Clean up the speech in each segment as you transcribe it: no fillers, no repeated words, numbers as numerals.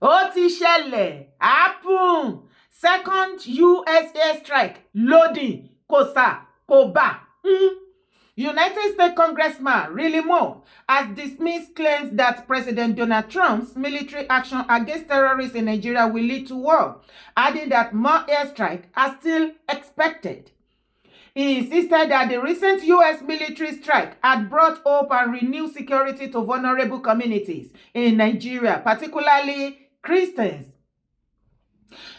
Ó ti ṣẹlẹ̀, happen. Second US airstrike, loading, Kosa, Koba. United States Congressman Really Moore has dismissed claims that President Donald Trump's military action against terrorists in Nigeria will lead to war, adding that more airstrikes are still expected. He insisted that the recent U.S. military strike had brought hope and renewed security to vulnerable communities in Nigeria, particularly Christians.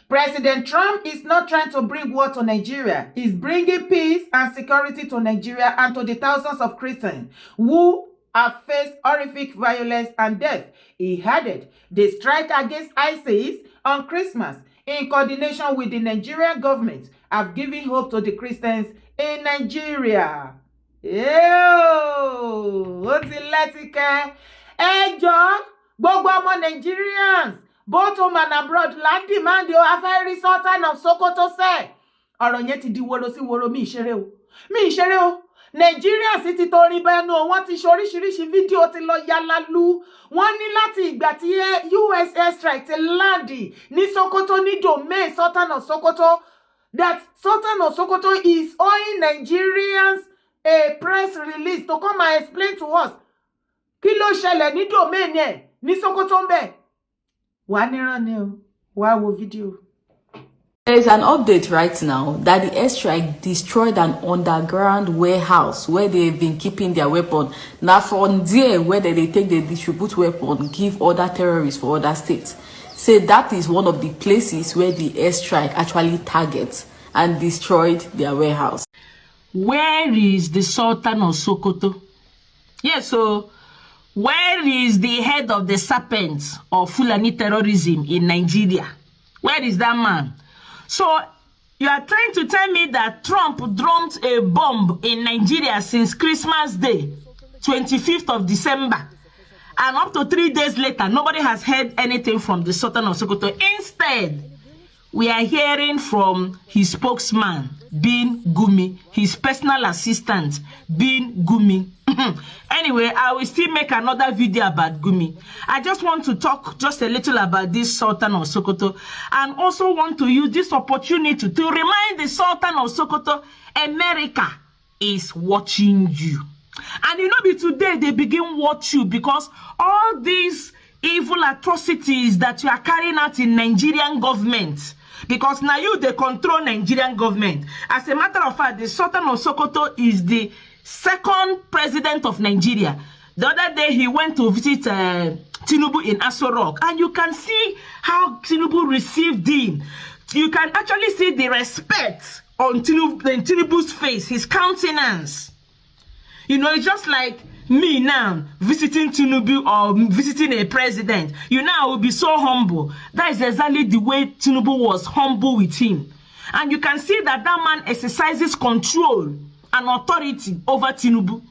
President Trump is not trying to bring war to Nigeria. He's bringing peace and security to Nigeria and to the thousands of Christians who have faced horrific violence and death. He added, the strike against ISIS on Christmas, in coordination with the Nigerian government, have given hope to the Christians in Nigeria. Ó ti lẹ́tìkẹ́. Ẹ jọ̀ọ́, gbogbo ọmọ Nigerians, both home and abroad, land demand o afẹ́rí Sultan of Sokoto sẹ́. Ọ̀rọ̀ yẹn ti di woro sí woro, mi ìṣeré o. Nigerians ti torí bẹ́nu o, wọ́n ti ṣe oríṣiríṣi fídíò ti lọ yálálú. Wọ́n ní láti ìgbà tí US airstrike ti land ní Sokoto ní domain Sultan of Sokoto, that Sultan of Sokoto is owing Nigerians a press release to come and explain to us. Kí ló ṣẹlẹ̀ ní domain yẹn ní Sokoto ń bẹ̀? Wà níran ni o, wá wo fídíò. There is an update right now that the airstrike destroyed an underground warehouse where they've been keeping their weapon. Now from there, where they distribute weapon, give other terrorists for other states. Say that is one of the places where the airstrike actually targets and destroyed their warehouse. Where is the Sultan of Sokoto? Yes, so where is the head of the serpents of Fulani terrorism in Nigeria? Where is that man? So you are trying to tell me that Trump dropped a bomb in Nigeria since Christmas Day, 25th of December, and up to 3 days later, nobody has heard anything from the Sultan of Sokoto. Instead, we are hearing from his spokesman, Bin Gumi, his personal assistant, Bin Gumi. Anyway, I will still make another video about Gumi. I just want to talk just a little about this Sultan of Sokoto, and also want to use this opportunity to remind the Sultan of Sokoto, America is watching you. And you know, today they begin watch you because all these evil atrocities that you are carrying out in Nigerian government, because now you they control Nigerian government. As a matter of fact, the Sultan of Sokoto is the second president of Nigeria. The other day he went to visit Tinubu in Aso Rock, and you can see how Tinubu received him. You can actually see the respect on Tinubu's face, his countenance. You know, it's just like me now visiting Tinubu or visiting a president. You know, I will be so humble. That is exactly the way Tinubu was humble with him. And you can see that that man exercises control and authority over Tinubu.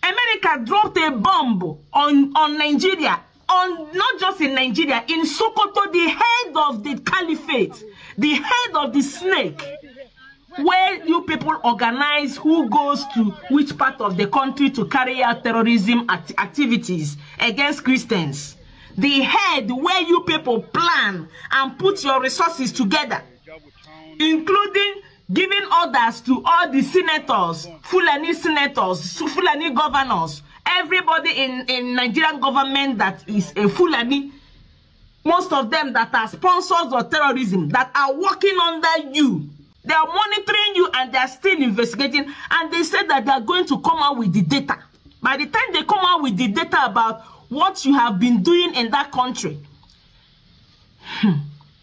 America dropped a bomb on Nigeria, not just in Nigeria, in Sokoto, the head of the caliphate, the head of the snake, where you people organize who goes to which part of the country to carry out terrorism activities against Christians. The head where you people plan and put your resources together, including giving orders to all the senators, Fulani governors, everybody in Nigerian government that is a Fulani, most of them that are sponsors of terrorism, that are working under you. They are monitoring you and they are still investigating, and they said that they are going to come out with the data. By the time they come out with the data about what you have been doing in that country,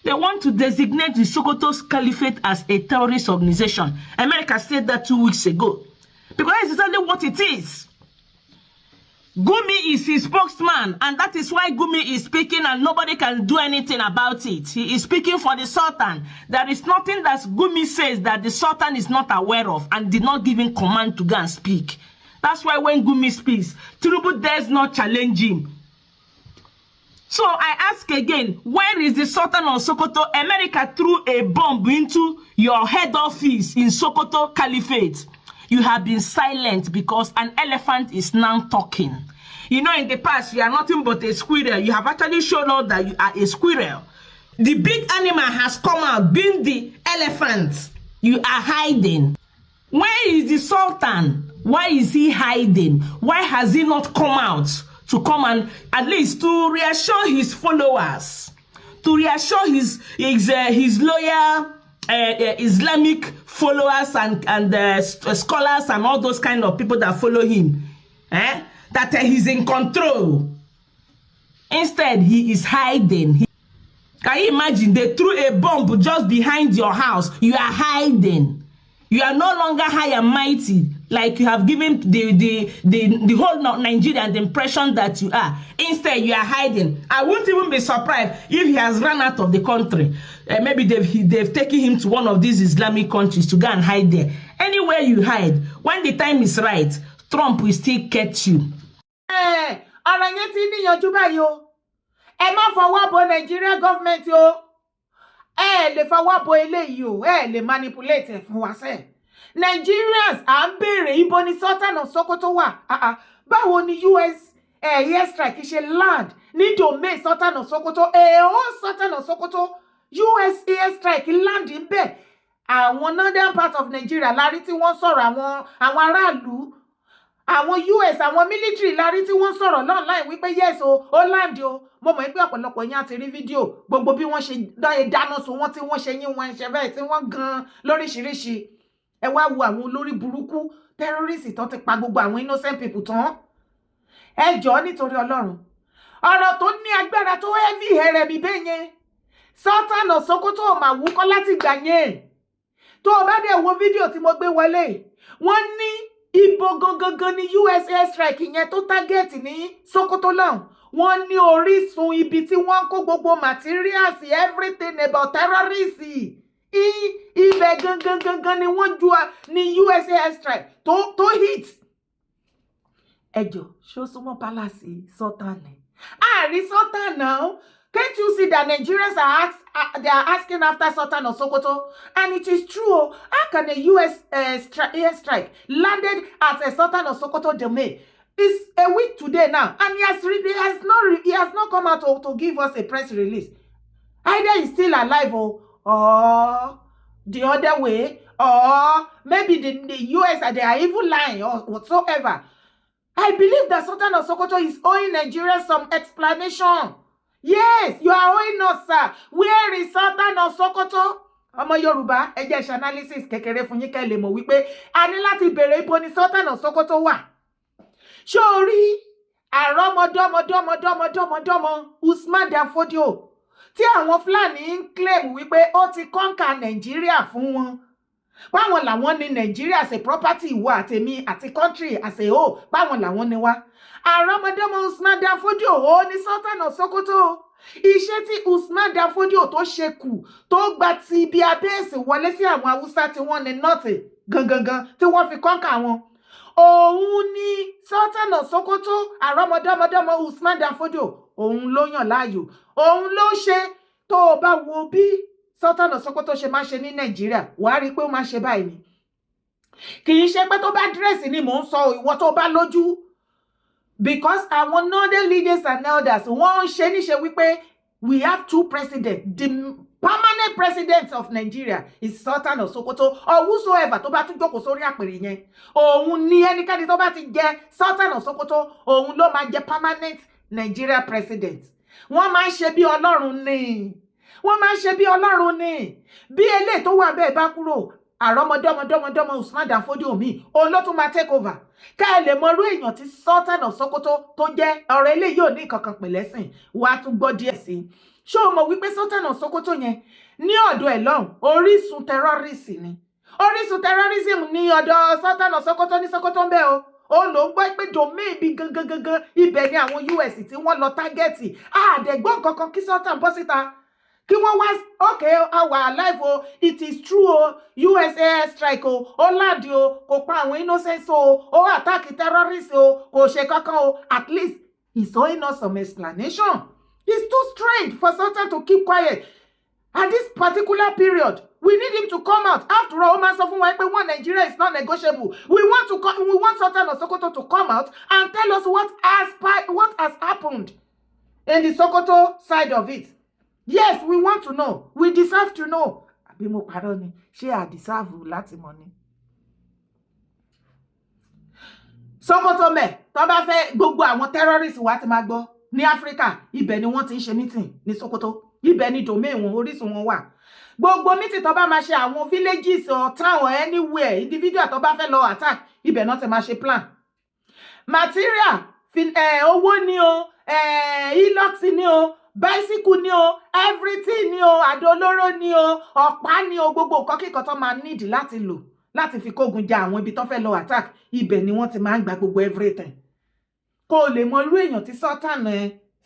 they want to designate the Sokoto's Caliphate as a terrorist organization. America said that 2 weeks ago. Because that's exactly what it is. Gumi is his spokesman, and that is why Gumi is speaking and nobody can do anything about it. He is speaking for the Sultan. There is nothing that Gumi says that the Sultan is not aware of and did not give him command to go and speak. That's why when Gumi speaks, Tinubu dares not challenge him. So I ask again, where is the Sultan of Sokoto? America threw a bomb into your head office in Sokoto Caliphate. You have been silent because an elephant is now talking. You know, in the past, you are nothing but a squirrel. You have actually shown us that you are a squirrel. The big animal has come out, being the elephant. You are hiding. Where is the Sultan? Why is he hiding? Why has he not come out to come and at least to reassure his followers, to reassure his loyal Islamic followers and scholars and all those kind of people that follow him, that he's in control? Instead, he is hiding. Can you imagine? They threw a bomb just behind your house. You are hiding. You are no longer high and mighty, like you have given the whole Nigerian the impression that you are. Instead, you are hiding. I won't even be surprised if he has run out of the country. Maybe they've taken him to one of these Islamic countries to go and hide there. Anywhere you hide, when the time is right, Trump will still catch you. Ọ̀rọ̀ yẹn ti níyanjú báyìí o. Ẹ má fọwọ́ bo Nigeria government o. Lè fọwọ́ bo eléyìí o. Lè manipulate ẹ̀ fún wa sẹ́. Nigerians à ń béèrè ibo ni Sultan of Sokoto wà. Báwo ni US airstrike ṣe land ní domain Sultan of Sokoto? Sultan of Sokoto US airstrike land ń bẹ̀. Àwọn northern part of Nigeria lárí tí wọ́n sọ̀rọ̀ àwọn aráàlú. Àwọn US, àwọn military lárí tí wọ́n sọ̀rọ̀ online wípé yes o, ó land o. Mo mọ̀ pé ọ̀pọ̀lọpọ̀ yín á ti rí fídíò gbogbo bí wọ́n ṣe dáná sun wọ́n tí wọ́n ṣe yín wọn ṣe bẹ́ẹ̀ tí wọ́n gan lóríṣiríṣi. Ẹ wá wo àwọn olórí burúkú terrorists tó ti pa gbogbo àwọn innocent people tán. Ẹ jọ̀ọ́ nítorí Ọlọ́run. Ọ̀rọ̀ tó ní agbára tó heavy hẹrẹ̀mí bẹ́ẹ̀ yẹn. Sultan of Sokoto ò máa wúkọ́ láti gbà yẹn. Tó o bá dẹ̀ wo fídíò tí mo gbé wọlé, wọ́n ní ibo gangan ni US airstrike yẹn tó target ní Sokoto náà. Wọ́n ní orísun ibi tí wọ́n kó gbogbo materials, everything about terrorism. Ibẹ̀ gangan ni wọ́n ju ní US airstrike tó hit. Ẹjọ́ ṣó súnmọ́ palace Sultan ni. Àrí Sultan now. Can't you see that Nigerians they are asking after Sultan of Sokoto? And it is true. How can a US airstrike landed at a Sultan of Sokoto domain? It's a week today now, and he has not come out to give us a press release. Either he's still alive or the other way, or maybe the US they are even lying or whatsoever. I believe that Sultan of Sokoto is owing Nigeria some explanation. Yes, you are owing us, sir. Where is Sultan of Sokoto? Ọmọ Yorùbá, ẹ jẹ́ ṣe analysis kékeré fún yín kẹ́ lè mọ̀ wípé a ní láti bẹ̀rẹ̀ ibo ni Sultan of Sokoto wà. Ṣé o rí àrọ́mọdọ́mọdọ́mọdọ́mọdọ́mọdọ́mọ Usman Dan Fodio tí àwọn Fúlàní ń claim wípé ó ti conquer Nigeria fún wọn. Báwọn làwọn ní Nigeria as a property ìwọ àtèmi àti country as a whole. Báwọn làwọn ní wá. Àrọ́mọdọ́mọ Usman Dan Fodio ó ní Sultan of Sokoto. Iṣẹ́ tí Usman Dan Fodio tó ṣe kù tó gba ti ibi abẹ́ẹ̀sì wọlé sí àwọn Haúsá tí wọ́n ní north gangan tí wọ́n fi conquer wọn. Òun ni Sultan of Sokoto, àrọ́mọdọ́mọdọ́mọ Usman Dan Fodio. Òun ló yàn láàyò. Òun ló ṣe tó bá wo bí Sultan of Sokoto ṣe máa ṣe ní Nàìjíríà. Wàá rí pé ó máa ṣe báyìí ni. Kì í ṣe pé tó bá dírẹ́sì ni mò ń sọ ìwọ tó bá lójú. Because our northern leaders and elders wọ́n ṣe níṣe wípé we have two presidents. The permanent president of Nigeria is Sultan of Sokoto or whosoever tó bá tún jókòó sórí àpèrè yẹn. Òun ni ẹnikẹ́ni tó bá ti jẹ́ Sultan of Sokoto, òun ló máa jẹ́ permanent Nigeria president. Wọ́n máa ń ṣe bí Ọlọ́run ni. Wọ́n máa ń ṣe bí Ọlọ́run ni. Bí eléyìí tó wà bẹ́ẹ̀ bá kúrò, àrọ́mọdọ́mọdọ́mọdọ́mọ Usman Dan Fodio mi, òun ló tún máa take over. Ká ẹ lè mọrú èèyàn tí Sultan of Sokoto tó jẹ́ ọ̀rọ̀ eléyìí ò ní kankan pẹ̀lẹ́sìn. Wàá tún gbọ́ díẹ̀ sí. Ṣé o mọ̀ wípé Sultan of Sokoto yẹn ní ọ̀dọ̀ ẹ̀ lọ́hùn orísun terrorism ni. Orísun terrorism ní ọ̀dọ̀ Sultan of Sokoto ní Sokoto ń bẹ o. Ó ló ń gbọ́ pé domain bí gangan ibẹ̀ ni àwọn US tí wọ́n lọ tágẹ́ẹ̀tì. Àdẹ̀gbọ́n kankan kí Sultan bọ́ síta. Kí wọ́n wá okay our alive o, it is true o, US airstrike o, ó land o, kò pa àwọn innocents o, ó attack terrorists o, kò ṣe kankan o. At least he's owing us some explanation. It's too strange for Sultan to keep quiet. At this particular period, we We need him to come out. After all, Omase fún wa pé one Nigeria is not negotiable. We want Sultan of Sokoto to come out and tell us what has happened in the Sokoto side of it. Yes, we want to know. We deserve to know. Àbí mo parọ́ ni, ṣé a deserve láti mọ̀ ni? Sokoto me, tó bá fẹ́ gbogbo àwọn terrorists wa ti máa gbọ́ ní Africa, ibẹ̀ ni wọ́n ti ń ṣe meeting ní Sokoto. Ibẹ̀ ni domain wọn, orísun wọn wà. Gbogbo meeting tó bá máa ṣe àwọn villages or town or anywhere, individual tó bá fẹ́ lọ attack, ibẹ̀ náà ti máa ṣe plan. Material, owó ni o, hideouts ni o, bicycle ni o, everything ni o, àdó olóró ni o, ọ̀pá ni o, gbogbo nǹkan kíkan tó máa need láti lò láti fi kógun ja àwọn ibi tó fẹ́ lọ attack, ibẹ̀ ni wọ́n ti máa ń gba gbogbo everything. Kó lè mọ irú èèyàn tí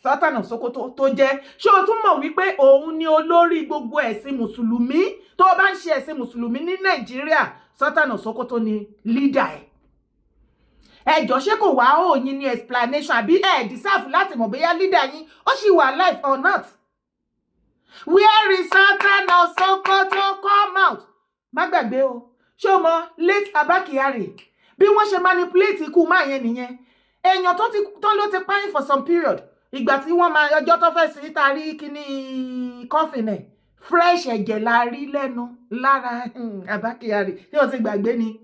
Sultan of Sokoto tó jẹ́. Ṣé o tún mọ̀ wípé òun ni olórí gbogbo ẹ̀sìn mùsùlùmí tó bá ń ṣe ẹ̀sìn mùsùlùmí ní Nàìjíríà? Sultan of Sokoto ni leader ẹ̀. Ẹjọ́ ṣé kò wá òyìn ní explanation àbí deserve láti mọ̀ bóyá leader yín ó ṣì wà alive or not? Where is Sultan of Sokoto? Come out. Má gbàgbé o. Ṣé o mọ̀ late Abba Kyari bí wọ́n ṣe manipulate ikú máa yẹn nìyẹn. Èèyàn tó ló ti pààyàn for some period. Ìgbà tí wọ́n máa ọjọ́ tó fẹ́ sí tari kíní coffin ẹ̀ fresh ẹ̀jẹ̀ la rí lẹ́nu lára Abba Kyari tí o ti gbàgbé ni.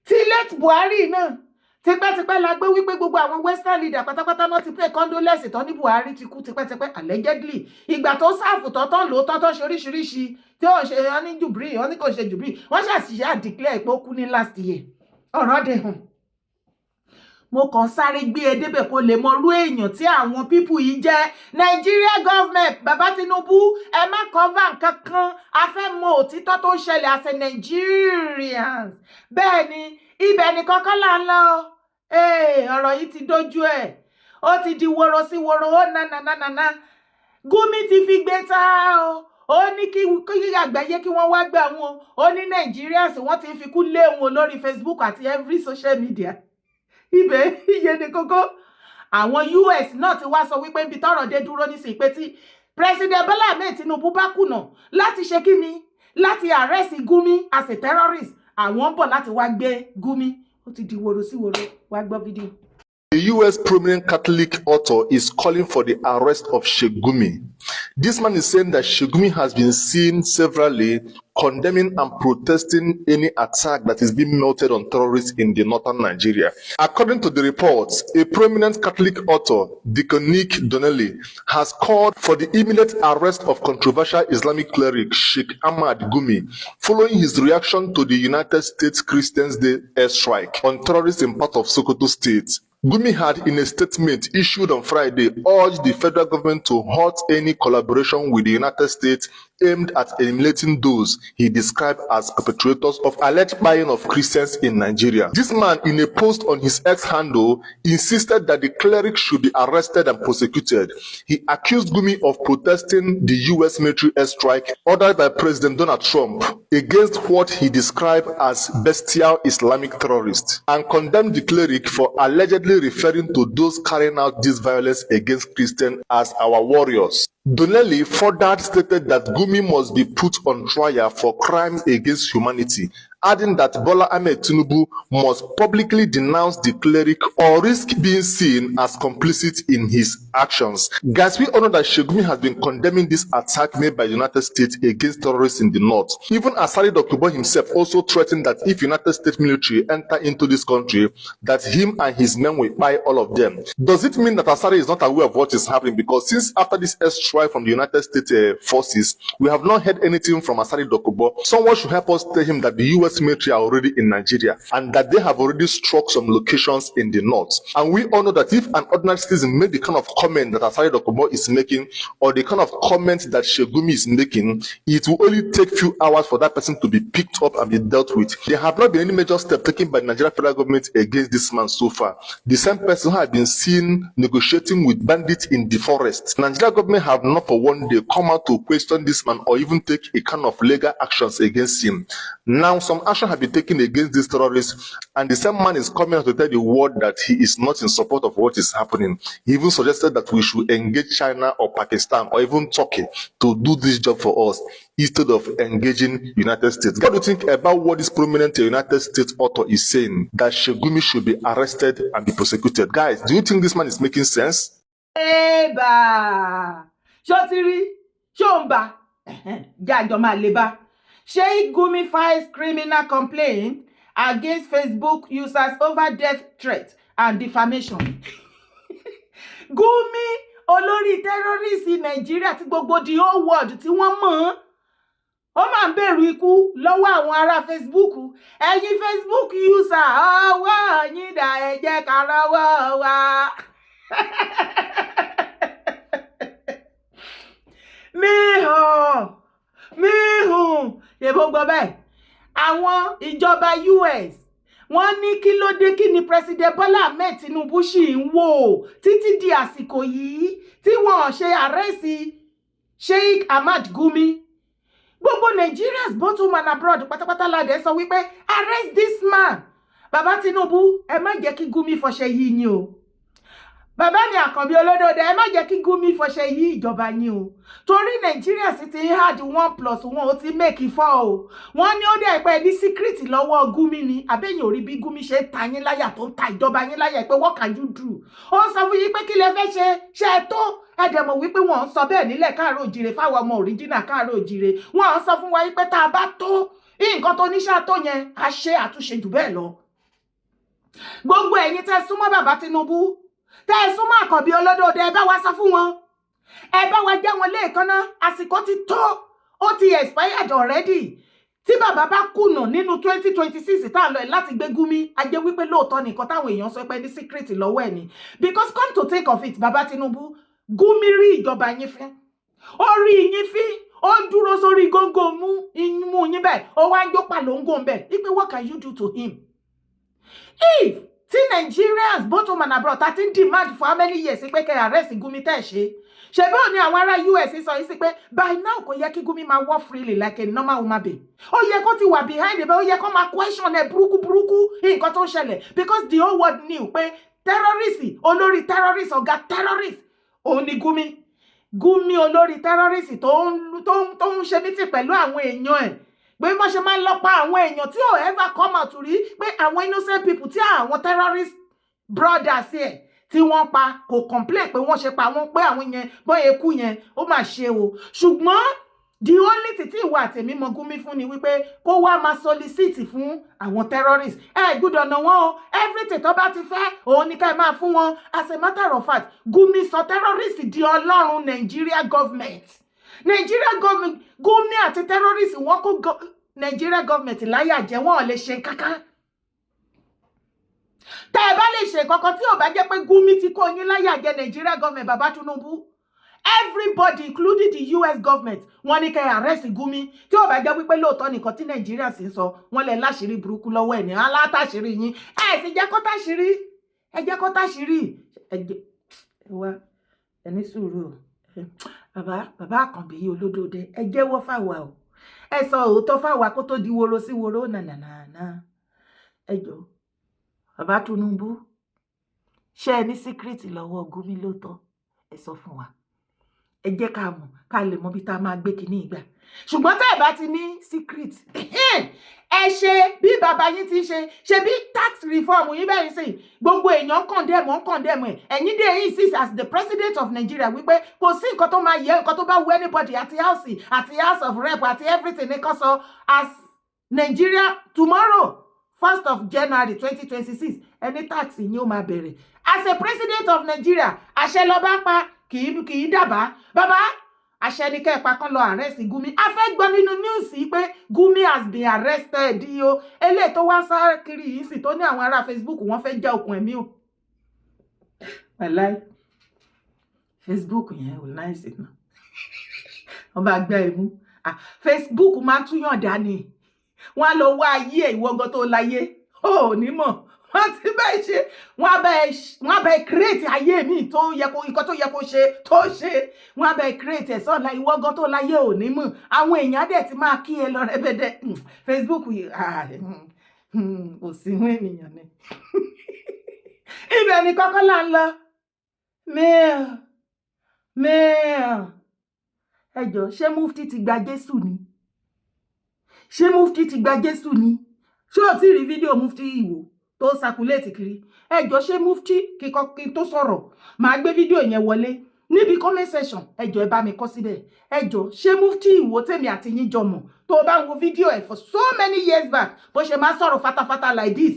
Ti late Buhari náà tipẹ́tipẹ́ la gbé wípé gbogbo àwọn western leader pátápátá náà ti pay condolence tán ní Buhari ti kú tipẹ́tipẹ́ allegedly. Ìgbà tó sáàfù tọ́tán lò tọ́tán ṣe oríṣiríṣi tí ó ṣe wọ́n ní jùbírí wọ́n ní kò ṣe jùbírí wọ́n ṣàṣìṣe declare pé ó kú ní last year. Ọ̀rọ̀ dẹ̀ hàn. Mo kàn sáré gbé e débẹ̀ kó lè mọ irú èèyàn tí àwọn people yìí jẹ́. Nigeria government, Baba Tinubu, ẹ má cover nǹkan kan. A fẹ́ mọ òtítọ́ tó ń ṣẹlẹ̀ as a Nigerians. Bẹ́ẹ̀ ni, ibẹ̀ ni kọ́kọ́ là ń lọ. Ọ̀rọ̀ yìí ti dojú ẹ̀. Ó ti di woro sí woro, ó na. Gumi ti fi gbé ta o. Ó ní kí àgbáyé kí wọ́n wá gbà wọn. Ó ní Nigerians wọ́n ti fi kú lé wọn lórí Facebook àti every social media. Ibẹ̀ iye ni kókó. Àwọn US náà ti wá sọ wípé ibi tọ́rọ̀ dé dúró nísìnyí pé tí President Bola Ahmed Tinubu bá kùnà láti ṣe kíni láti arrest Gumi as a terrorist, àwọn ń bọ̀ láti wá gbé Gumi. Ó ti di woro sí woro, wá gbọ́ fídíò. The U.S. prominent Catholic author is calling for the arrest of Sheik Gumi. This man is saying that Sheik Gumi has been seen severally condemning and protesting any attack that is being mounted on terrorists in the northern Nigeria. According to the reports, a prominent Catholic author, Deacon Nick Donnelly, has called for the immediate arrest of controversial Islamic cleric Sheikh Ahmad Gumi, following his reaction to the United States Christians' Day airstrike on terrorists in part of Sokoto State. Gumi had, in a statement issued on Friday, urged the federal government to halt any collaboration with the United States aimed at eliminating those he described as perpetrators of alleged buying of Christians in Nigeria. This man, in a post on his X handle, insisted that the cleric should be arrested and prosecuted. He accused Gumi of protesting the U.S. military airstrike ordered by President Donald Trump against what he described as bestial Islamic terrorists, and condemned the cleric for allegedly referring to those carrying out this violence against Christians as our warriors. Donnelly further stated that Gumi must be put on trial for crimes against humanity, adding that Bola Ahmed Tinubu must publicly denounce the cleric or risk being seen as complicit in his actions. Guys, we all know that Sheik Gumi has been condemning this attack made by the United States against terrorists in the north. Even Asari Dokubo himself also threatened that if United States military enter into this country, that him and his men will buy all of them. Does it mean that Asari is not aware of what is happening? Because since after this airstrike from the United States forces, we have not heard anything from Asari Dokubo. Someone should help us tell him that the US military are already in Nigeria and that they have already struck some locations in the north. And we all know that if an ordinary citizen made the kind of comment that Asari Dokubo is making, or the kind of comment that Sheik Gumi is making, it will only take few hours for that person to be picked up and be dealt with. There have not been any major step taken by the Nigerian federal government against this man so far. The same person who had been seen negotiating with bandits in the forest. Nigerian government have not for one day come out to question this man or even take a kind of legal actions against him. Now, some action have been taken against these terrorists, and the same man is coming out to tell the world that he is not in support of what is happening. He even suggested that we should engage China or Pakistan or even Turkey to do this job for us instead of engaging United States. What do you think about what this prominent United States author is saying, that Sheik Gumi should be arrested and be prosecuted? Guys, do you think this man is making sense? Eba! Shotiri, Shomba, Jajoma Leba. Sheik Gumi files criminal complaint against Facebook users over death threats and defamation. Gumi, olórí terrorist in Nigeria tí gbogbo the whole world tí wọ́n mọ̀. Ó máa ń bẹ̀rù ikú lọ́wọ́ àwọn ará Facebook. Ẹ̀yin Facebook user, ọwọ́ yín dà ẹ jẹ́ ká rọ́wọ́ wa. Mihun, yebo gbọ́ bẹ́ẹ̀. Àwọn ìjọba US wọ́n ní kí ló dé kí ni President Bola Ahmed Tinubu ṣì ń wò títí di àsìkò yìí tí wọ́n ṣe àrẹ́sì Sheik Ahmad Gumi. Gbogbo Nigerians both home and abroad pátápátá ládẹ sọ wípé arrest this man. Bàbá Tinubu, ẹ má jẹ́ kí Gumi fọṣẹ yìí ni o. Bàbá mi Àkànbí olódòdó, ẹ má jẹ́ kí Gumi fọṣẹ yìí ìjọba yín o. Torí Nigeria sì ti hard 1+1 ó ti make 4 o. Wọ́n ní ó dẹ̀ pé ní secret lọ́wọ́ Gumi ni. Àbẹ́yìn ò rí bí Gumi ṣe ta yín láyà tó ń ta ìjọba yín láyà pé what can you do? Ó sọ fún yín pé kí lẹ fẹ́ ṣe tó. Ẹ dẹ̀ mọ̀ wípé wọ́n ń sọ bẹ́ẹ̀ nílẹ̀ Káàárọ̀ Oòjíire fáwọn ọmọ original Káàárọ̀ Oòjíire. Wọ́n ń sọ fún wa wípé tá a bá tó nǹkan tó níṣẹ́ tó yẹn a ṣe àtúnṣe jù bẹ́ẹ̀ lọ. Gbogbo ẹ̀yin tẹ́ súnmọ́ bàbá Tinubu, tẹ́ súnmọ́ Àkànbí olódòdó, ẹ bá wa sọ fún wọn. Ẹ bá wa já wọn léèkánná, àsìkò ti tó, ó ti expired already. Tí bàbá bá kùnà nínú 2026 tá lọ láti gbé Gumi, a jẹ́ wípé lóòótọ́ nìkan táwọn èèyàn sọ pé ní secret lọ́wọ́ ẹ̀ ni. Because come to think of it, bàbá Tinubu, Gumi rí ìjọba yín fín. Ó rí yín fín, ó dúró sórí góńgó mú yín bẹ́ẹ̀, ó wá ń jó pàlóńgò bẹ́ẹ̀. Wípé what can you do to him? If tí Nigerians both home and abroad ta ti demand for how many years pé kẹ́ arrest Gumi tẹ́ ṣe. Ṣebí ó ní àwọn ará US sọ yìí sí pé by now kò yẹ kí Gumi máa walk freely like a normal woman be. Ó yẹ kó ti wà behind it, ó yẹ kó máa question ẹ burúkú nǹkan tó ń ṣẹlẹ̀ because the whole world knew pé terrorist, olórí terrorist, ọ̀gá terrorist òun ni Gumi. Gumi olórí terrorist tó ń ṣe mítì pẹ̀lú àwọn èèyàn ẹ̀. Pé wọ́n ṣe máa ń lọ pa àwọn èèyàn tí ò ever come out rí pé àwọn innocent people tí àwọn terrorist brothers ẹ̀ tí wọ́n pa kò complain pé wọ́n ṣe pa wọ́n pé àwọn yẹn bọ́ eku yẹn ó mà ṣe o. Ṣùgbọ́n the only thing tí ìwà àtẹ̀mí mọ Gumi fún ni wípé kó wá máa solicit fún àwọn terrorists. Ẹ gbọ́dọ̀ nà wọ́n o, everything tó bá ti fẹ́ òun ni ká máa fún wọn. As a matter of fact, Gumi sọ terrorists di ọlọ́run Nigeria government. Nigeria government, Gumi àti terrorists wọ́n kó Nigeria government láyà jẹ, wọ́n ò lè ṣe kankan. Tá ẹ bá lè ṣe kankan tí ò bá jẹ́ pé Gumi ti kó yín láyà jẹ Nigeria government bàbá Tinubu. Everybody including the US government wọ́n ní kẹ́ arrest Gumi tí ò bá jẹ́ wípé lóòótọ́ nìkan tí Nigeria sì ń sọ wọ́n lè láṣìírí burúkú lọ́wọ́ ẹ̀ ní alátàṣírí yín. Ẹ sì jẹ́ kó táṣìírí, ẹ jẹ́ kó táṣìírí. Ẹ wá ẹni sùúrù bàbá Àkànbí olódòdó, ẹ jẹ́wọ́ fáwa o. Ẹ sọ òótọ́ fáwa kó tó di woro sí woro nànànà. Ẹ jọ̀ọ́ bàbá Tinubu, ṣé ẹ ní secret lọ́wọ́ Gumi lóòótọ́? Ẹ sọ fún wa. Ẹ jẹ́ ká mọ̀ ká lè mọ̀ bí tá máa gbé kíní ìgbà. Ṣùgbọ́n tá ẹ bá ti ní secret, ẹ ṣe bí bàbá yín ti ṣe bí tax reform yín bẹ́ẹ̀ sí gbogbo èèyàn condemn ẹ̀. Ẹ̀yin dé insist as the president of Nigeria wípé kò sí nǹkan tó máa yẹ nǹkan tó bá wù anybody àti house of rep àti everything ní kan sọ as Nigeria tomorrow 1st of January 2026 any tax yín ó máa bẹ̀rẹ̀. As a president of Nigeria, àṣẹ ló bá pa kì í dábàá. Bàbá àṣẹ ni kẹ́ pa kán lọ arrest Gumi. A fẹ́ gbọ́ nínú news pé Gumi has been arrested o. Eléyìí tó wá sáré kiri yìí sì tó ní àwọn ará Facebook wọ́n fẹ́ já okùn ẹ̀mí o. Wàláì Facebook yẹn ò nice náà. Wọ́n bá gbá ẹ̀mú. Facebook máa tún yàn dání. Wọ́n á lọ wá ayé ìwọ́gọ́ tó láyé. Ó ní mọ̀. wọ́n ti bẹ́ẹ̀ ṣe wọ́n bẹ́ẹ̀ create ayé mi tó yẹ kó nǹkan tó yẹ kó ṣe tó ṣe wọ́n bẹ́ẹ̀ create ẹ̀ sọ́ọ̀la ìwọ gan tó láyé òní mọ̀ àwọn èèyàn dẹ̀ ti máa kí ẹ lọ rẹ́bẹ̀dẹ̀ Facebook yìí kò sí fún ènìyàn ni ibẹ̀ ni kọ́kọ́ là ń lọ mẹ́ẹ̀ ẹjọ́ ṣé Mufty ti gba Jésù ni ṣé Mufty ti gba Jésù ni ṣé o ti rí fídíò Mufty Iwo tó circulate kiri ẹjọ́ ṣé Mufty kí tó sọ̀rọ̀ máa gbé fídíò yẹn wọlé níbi comment section ẹjọ́ ẹ bá mi kọ síbẹ̀ ẹjọ́ ṣé Mufty Iwo tèmi àti yín jọ mọ̀ tó bá ń wo fídíò ẹ̀ for so many years back bó ṣe máa sọ̀rọ̀ fatafata like this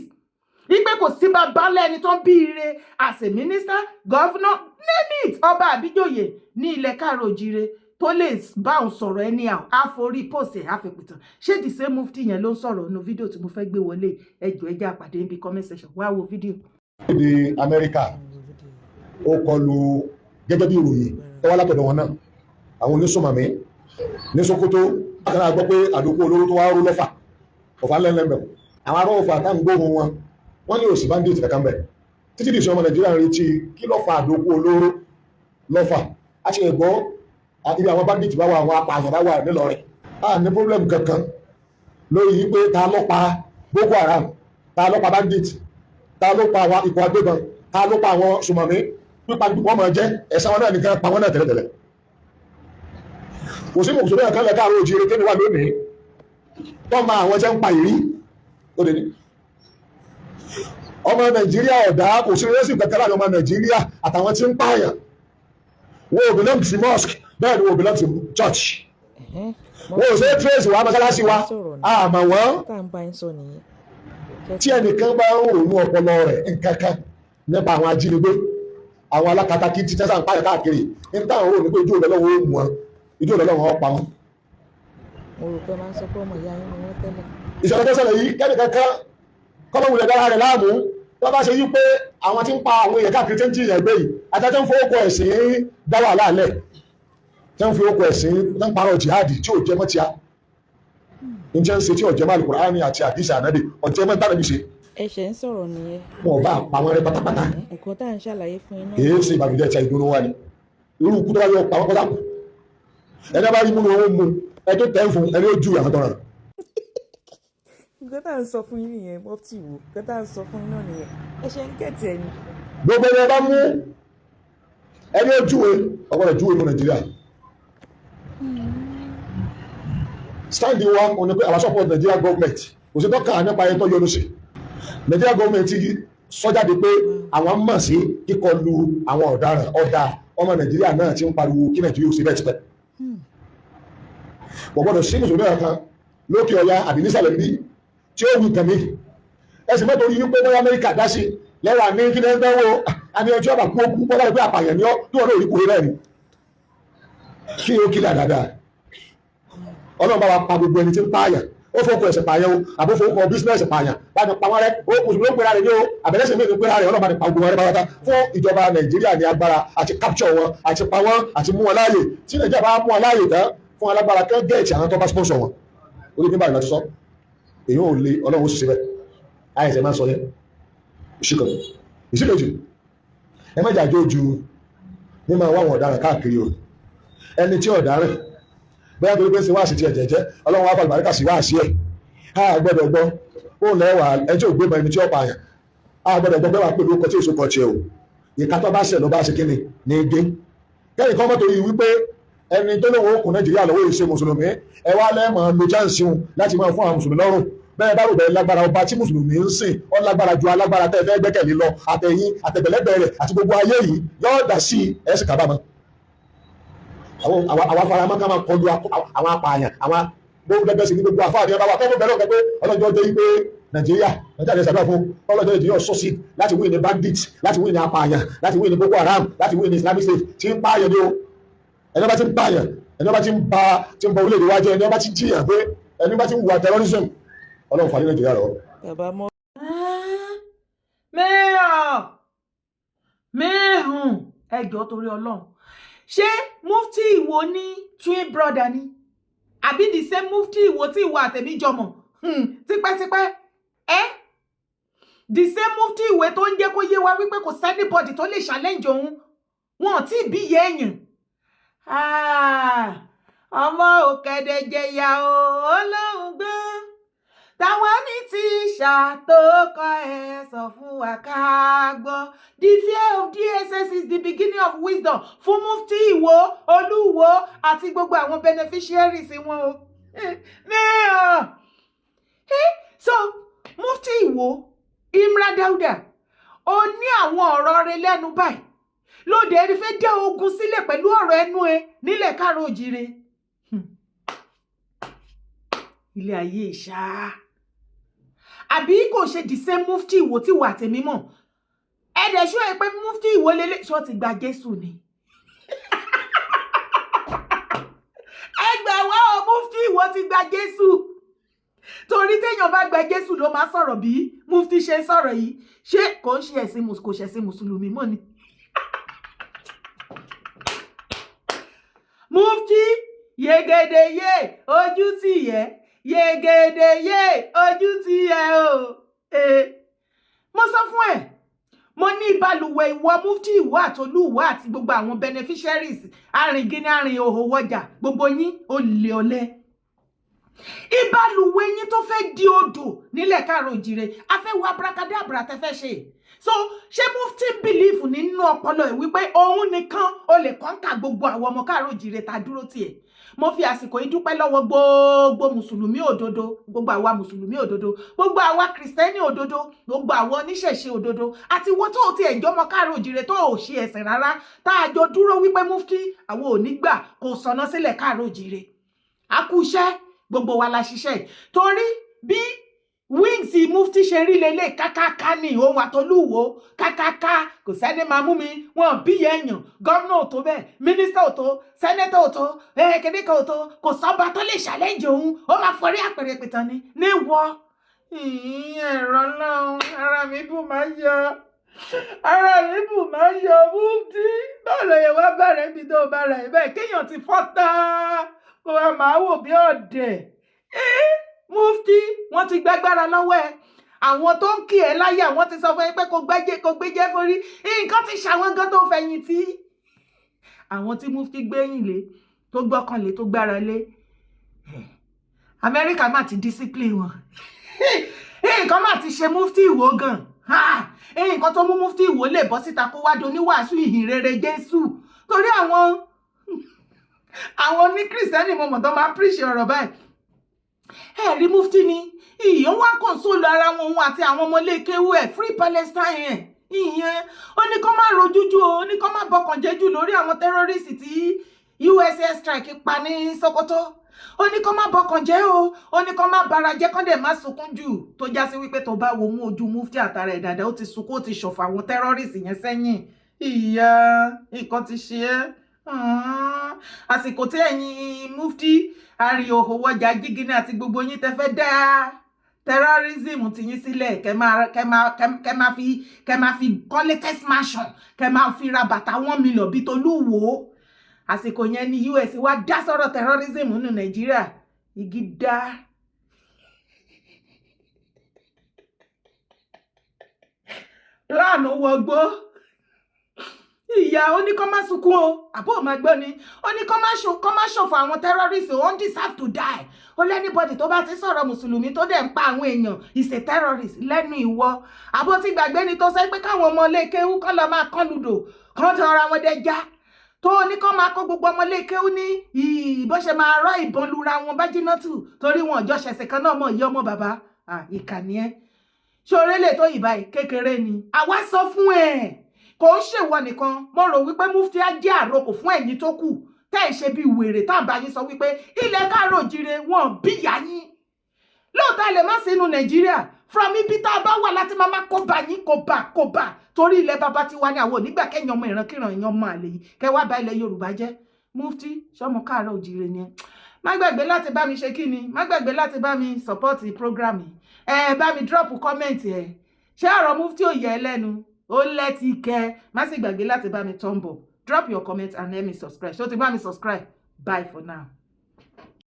wípé kò sí bàbá lẹ́ni tó ń bí ire as a minister governor name it ọba àbíjòyè ní ilẹ̀ káàrọ̀ òjìire tó lè bá òun sọ̀rọ̀ ẹni àwọn àforí post ẹ̀ àfipìtàn ṣé the same Mufty yẹn ló ń sọ̀rọ̀ nínú fídíò tí mo fẹ́ gbé wọlé ẹjọ́ ẹjẹ́ àpàdé níbi comment section wá wo fídíò. Ní Amẹ́ríkà ó kọlu gẹ́gẹ́ bí ìròyìn tó wá látọ̀dọ̀ wọn náà àwọn onísùnmọ̀mí ní Sokoto àkàrà gbọ́ pé àdókò olóró tó wá rú lọ́fà ọ̀fà ńlẹ́ńlẹ́mbẹ̀ àwọn ará ọ̀fà tá ń gbóhùn wọn ní òsì bandit kankan bẹ̀ títí di ìṣọ́ ọmọ Nàìjíríà ń retí kí ló fa àdókò olóró lọ́fà á ṣe ẹ̀gbọ́ ibi àwọn bandit bá wà àwọn apààyàn bá wà nílọrin a ní problem kankan lórí yìí pé ta ló pa Boko Haram ta ló pa bandit ta ló pa àwọn ikọ̀ agbébọn ta ló pa àwọn sùmọ̀mí pípa wọ́n máa jẹ́ ẹ̀sán wọn náà nìkan pa wọ́n náà tẹ́lẹ̀tẹ́lẹ̀ kò sí mùsùlùmí kan lẹ́ka àrò òjìire kéde wà lónìí tó máa àwọn jẹ́ ń pa ìrí ó dé ní ọmọ Nàìjíríà ọ̀dà kò sí rẹ́sì kankan láàrin ọmọ Nàìjíríà àtàwọn tí ń pààyàn wọ́n ò belong to mosque bẹ́ẹ̀ ni wọ́n belong to church wọ́n ò ṣe é trace wa mọ́sálásí wa àmọ́ wọ́n tí ẹnìkan bá ń rònú ọpọlọ rẹ̀ nǹkankan nípa àwọn ajínigbé àwọn alákatakí tí tẹ́sán ń pààyàn káàkiri ń táwọn rò ní pé ijó ìlọ́lọ́wọ́ ó mú wọn ijó ìlọ́lọ́wọ́ ó pa wọn. mo rò pé máa ń sọ pé ọmọ ìyá yín ni wọ́n tẹ́lẹ̀. ìṣẹ̀lẹ̀ tó ṣẹlẹ̀ yìí kẹ́nìkankan kọ́mọ̀wulẹ̀ dára rẹ̀ láàmú tó bá ṣe yí pé àwọn tí ń pa àwọn èèyàn káàkiri tí ń jiyàn gbé yìí àtàtà ń fowókọ ẹ̀sìn dá wà láàlẹ̀ tí ń fowókọ ẹ̀sìn tó ń parọ́ jihadi tí ò jẹ́ mọ́ tíá ń jẹ́ ń ṣe tí ò jẹ́ mọ́ Al-Qur'ani àti àdìsí ànábì ọ̀jẹ́ mọ́ dáná bí ṣe. ẹ̀ṣẹ̀ ń sọ̀rọ̀ nìyẹn. wọn bá pa wọn rẹ pátápátá. nǹkan tá à ń ṣàlàyé fún iná. èyí ṣe ìbànújẹ́ tí a ìdúró wa ni irú ikú tó bá yọ pa wọn kọ́tà kù ẹni bá rí múnú owó mu ẹ tó tẹ́ ń fún ẹni ó ju àwọn tọ́ra. nǹkan tá à ń sọ fún yín nìyẹn Mufty Iwo nǹkan tá à ń sọ fún iná nìyẹn ẹ̀ṣẹ̀ ń kẹ̀tì ẹni. gbogbo ẹni bá mú ẹni ó júwe ọgbọ́dọ̀ júwe ní Nàìjíríà stand wa on the our support Nigeria government kò sí tọ́ka nípa ẹni tó yọnu sí Nigeria government sọ́jáde pé àwọn mọ̀ sí kíkọlù àwọn ọ̀daràn ọ̀dà ọmọ Nàìjíríà náà ti ń pariwo kí Nàìjíríà ó ṣe bẹ́ẹ̀ tipẹ́ wọ́n gbọ́dọ̀ sí mùsùlùmí kan lókè ọ̀yà àbí nísàlẹ̀ bí tí ó wù kàn mí ẹsìn mẹ́tò yìí pé bóyá Amẹ́ríkà dá sí lẹ́wà ní kí lẹ́ńdẹ́ wo àmì ọjọ́ àbàkú okú bọ́lá ìpé àpàyàn ní ọ́ tí wọ́n lórí kúrò rẹ̀ ni kí ó kílẹ̀ dáadáa Ọlọ́run bá wa pa gbogbo ẹni tí ń pààyàn ó fọ́kọ̀ ẹ̀sẹ̀ pààyàn o àbó fọ́kọ̀ bísínẹ́sì pààyàn bá ní pa wọ́n rẹ̀ ó mùsùlùmí ó pera rẹ̀ ní o àbẹ̀lẹ́sẹ̀ mẹ́rin pera rẹ̀ Ọlọ́run bá ní pa gbogbo wọn rẹ̀ pátá fún ìjọba Nàìjíríà ní agbára àti capture wọn àti pa wọn àti mú wọn láàyè tí Nàìjíríà bá mú wọn láàyè tán fún alágbára kan gẹ̀ẹ́tì àwọn tó bá sponsor wọn orí nígbà ìlọsí sọ èyí ò lè Ọlọ́run ó sì síbẹ̀ àìsẹ̀ máa sọ yẹn ìṣíkejì ẹ má jà jójú ní máa wá àwọn ọ̀daràn káàkiri o ẹni tí ọ̀daràn bẹ́ẹ̀ tó gbé sí wáàsí ti ẹ̀jẹ̀jẹ́ Ọlọ́run wá fàlùbáríkà sí wáàsí ẹ̀ a gbọ́dọ̀ gbọ́ ó lẹ́wà ẹni tí ò gbé mọ ẹni tí ó pààyàn a gbọ́dọ̀ gbọ́ bẹ́ẹ̀ wá pẹ̀lú ọkọ̀ tí èso kọ̀ tiẹ̀ o ìka tó bá ṣẹ̀ ló bá ṣe kíni ní gbé kẹ́yìn kan mọ́tò yìí wípé ẹni tó lóun okùn Nàìjíríà lọ́wọ́ ìṣe mùsùlùmí ẹ wá lẹ́mọ̀ lo chánsì un láti máa fún àwọn mùsùlùmí lọ́rùn bẹ́ẹ̀ bá rò bẹ́ẹ̀ lágbára ọba tí mùsùlùmí ń sìn ó lágbára ju alágbára tẹ́ fẹ́ gbẹ́kẹ̀lé lọ àtẹ̀yìn àtẹ̀bẹ̀lẹ́bẹ̀ rẹ̀ àti gbogbo ayé yìí yóò dà sí ẹ̀sìn kábàámọ̀ àwọn afaramọ́ ká máa kọlu àwọn apààyàn àwọn gbogbo gẹ́gẹ́ sí ní gbogbo afáàdé ọba wa kọ́ bẹ̀rẹ̀ ọ̀gẹ́ pé ọlọ́jọ́ jẹ́ pé Nàìjíríà lè sàdúrà fún ọlọ́jọ́ Nàìjíríà sọ́sì láti wí ní bandit láti wí ní apààyàn láti wí ní Boko Haram láti wí ní Islamic State tí ń pààyàn ní o ẹni bá ti ń pààyàn ẹni bá ti ń ba orílẹ̀-èdè wa jẹ́ ẹni bá ti ń jiyàn pé ẹni bá ti ń wà terrorism Ọlọ́run fà ní Nàìjíríà lọ. mẹ́hùn ẹjọ́ torí Ọlọ́run ṣé Mufty Iwo ní twin brother ni àbí the same Mufty Iwo tí ìwọ àtẹ̀mí jọmọ̀ tipẹ́tipẹ́ the same Mufty Iwo tó ń jẹ́ kó yé wa wípé kò sẹ́nibọ̀dì tó lè challenge òun wọn ò tí ì bí ìyá èèyàn. Ọmọ òkèdè jẹyà o Ọlọ́run gbọ́n táwa ní tíṣà tó kọ́ ẹ sọ fún wa ká gbọ́. The fear of DSS is the beginning of wisdom fún Mufty Iwo Olúwo àti gbogbo àwọn beneficiaries wọn o. So Mufty Iwo Imra Dauda ó ní àwọn ọ̀rọ̀ rẹ̀ lẹ́nu báyìí lóde ẹni fẹ́ dá ogun sílẹ̀ pẹ̀lú ọ̀rọ̀ ẹnu ẹ nílẹ̀ káàrọ̀ òjìrè. Ilé ayé ìṣá àbí kò ṣe the same Mufty Iwo tí wà tèmi mọ̀ ẹ̀dẹ̀ ṣó ẹ pé Mufty Iwo lélẹ̀ ṣó ti gba Jésù ni. Ẹgbẹ́ wa o Mufty Iwo ti gba Jésù torí téèyàn bá gba Jésù ló máa sọ̀rọ̀ bí Mufty ṣe ń sọ̀rọ̀ yìí ṣé kò ń ṣe ẹ̀sìn mùsùlùmí mọ́ ni. Mufty yegedeye ojú ti yẹ yegedeye ojú ti yẹ o. Mo sọ fún ẹ mo ní ìbalùwẹ̀ ìwọ Mufty Iwo àtolúwo àti gbogbo àwọn beneficiaries arìngíní arìn òhò wọjà gbogbo yín olè ọ̀lẹ. Ìbalùwẹ̀ yín tó fẹ́ di odò nílẹ̀ káàrọ̀ òjìrè afẹ́ wo abracadabra tẹ́ fẹ́ ṣe. So ṣé Mufty believe nínú ọpọlọ ẹ̀ wípé òun nìkan ó lè kọ́ńkà gbogbo àwọn ọmọ káàrọ̀ òjìrè tá dúró tiẹ̀. Mo fi àsìkò yìí dúpẹ́ lọ́wọ́ gbogbo mùsùlùmí òdodo gbogbo àwa mùsùlùmí òdodo gbogbo àwa kìrìsìtẹ́nì òdodo gbogbo àwọn oníṣẹ̀ṣe òdodo àti wo tó ti ẹ̀jọ́ ọmọ káàrọ̀ òjìrè tó ò ṣe ẹ̀sìn rárá tá a jọ dúró wípé Mufty àwọn ò ní gbà kò sọ̀nà sílẹ̀ káàrọ̀ òjìrè. A kú iṣẹ́ gbogbo wa la ṣiṣẹ́ torí bí wings Mufty ṣe rí lélẹ̀ kákáká ní ohun àtolúwo kákáká kò sẹ́ni máa mú mi wọn bí èèyàn gómìnà ò tó bẹ́ẹ̀ mínísítà ò tó sẹ́nẹ́tọ̀ ò tó kẹ́míkà ò tó kò sọ́ba tó lè ṣàlẹ́jì òun ó máa forí àpèrè pìtàn ni níwọ̀ ẹ̀rọ náà ara mi bù máa yọ Mufty báwo ló yẹ wá bẹ̀rẹ̀ ibi tó bẹ̀rẹ̀ bẹ́ẹ̀ kéèyàn ti fọ́ tán kó wá máa wò bí ọ̀dẹ̀. Mufty wọ́n ti gbàgbára lọ́wọ́ ẹ àwọn tó ń kí ẹ láyà wọ́n ti sọ fún ẹ pé kò gbéjẹ́ forí nǹkan ti ṣàwọn gan tó fẹ̀yìntì. Àwọn tí Mufty gbẹ̀yìn lé tó gbọ́kànlé tó gbára lé Amẹ́ríkà má ti discipline wọn. Nǹkan má ti ṣe Mufty Iwo gan nǹkan tó mú Mufty Iwo lè bọ́ síta kó wá doníwàásù ìhìnrere Jésù torí àwọn ní kìrìsìtẹ́nì mọ̀mọ́ tó máa preach ọ̀rọ̀ báyìí. Rí Mufty ni ìyẹn wá kọ̀ǹsóòlù ara wọn àti àwọn ọmọlé kéwú ẹ̀ Free Palestine ìyẹn ó ní kó má rojújú ó ní kó má bọkàn jẹ́jú lórí àwọn tẹ́rọ́rìsì tí USA strike pa ní Sokoto ó ní kó má bọkàn jẹ́ ó ní kó má bara jẹ́ kán dẹ̀ má sunkún jù tó já sí wípé tó bá wo mú ojú Mufty àtàrà ẹ̀ dáadáa ó ti sunkún ó ti ṣọ̀fọ̀ àwọn tẹ́rọ́rìsì yẹn sẹ́yìn. Ìyá nǹkan ti ṣe é àsìkò tí ẹ̀yin Mufty àrí òhò wọjà jígínì àti gbogbo yín tẹ́ fẹ́ dá terrorism ti yín sílẹ̀ kẹ́ máa fi kọ́ latest mansion kẹ́ máa fi ra bàtà 1 million bí tolúwo àsìkò yẹn ní US wá dá sọ̀rọ̀ terrorism nínú Nàìjíríà igi dá. Láàánú wọgbó ìyá ó ní kó má sunkún o àbó máa gbọ́ ni ó ní kó má ṣòfò àwọn terrorists ó deserve to die ó lẹ́nibọ́dì tó bá ti sọ̀rọ̀ mùsùlùmí tó dẹ̀ ń pa àwọn èèyàn is a terrorist lẹ́nu ìwọ àbó tí gbàgbé ni tó sọ pé káwọn ọmọ ilé kéwú kán lọ máa kán lùdò kán tan ara wọn dẹja tó ní kán máa kó gbogbo ọmọ ilé kéwú ní bó ṣe máa rọ ìbọn lura wọn bá jiná tù torí wọn ọjọ́ ṣẹ̀ṣẹ̀ kan náà mọ̀ ìyá ọmọ bàbá ìkànnì ẹ ṣoré lè tó ìbáyìí kékeré ni àwa sọ fún ẹ kò ń ṣèwọ nìkan mo rò wípé Mufty á jẹ́ àrokò fún ẹ̀yin tó kù tẹ́ ẹ̀ ṣe bí wèrè tá à bá yín sọ wípé ilẹ̀ káàrọ̀ òjìrè wọn bíyà yín lóòótọ́ lè má sínú Nàìjíríà from ibi tá a bá wà láti máa kó bá yín kó bá torí ilẹ̀ bàbá tiwa ní àwọn onígbà kẹ́yìn ọmọ ìrankíran èèyàn ọmọ àlè yìí kẹ́ wá bá ilẹ̀ Yorùbá jẹ́ Mufty sọmọ káàrọ̀ òjìrè ni má gbàgbé láti bá mi ṣe kí ni má gbàgbé láti bá mi support program bá mi drop comment ṣé ọ̀rọ̀ Mufty ò yẹ ẹ́ lẹ́nu ó lẹ́tí kẹ́ má sì gbàgbé láti bá mi tumble drop your comment and let me subscribe ṣó ti bá mi subscribe bye for now.